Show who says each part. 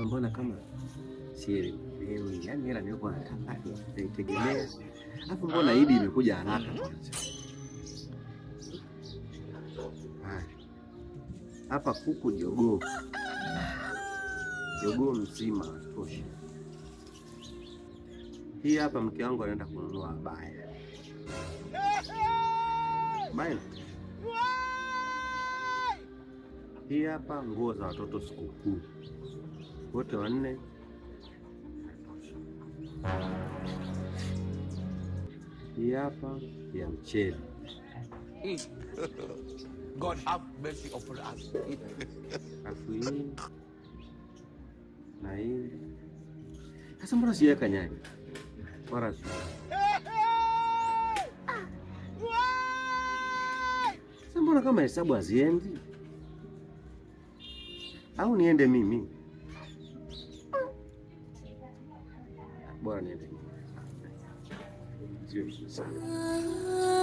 Speaker 1: Mbona kama sielewi, yani hela nilikuwa nataka nitegemea. Alafu mbona Idi imekuja haraka kwanza? Hapa kuku jogoo mzima tosha. Hii hapa mke wangu anaenda kununua baya. Hii hapa nguo za watoto sikukuu wote wanne. Hii hapa ya mchele.
Speaker 2: God have mercy upon us.
Speaker 1: Afu hii na hii. Sasa mbona siweka nyanya? Bora. Sasa mbona kama hesabu haziendi? Au niende mimi? Bora niende mimi. Sio sana.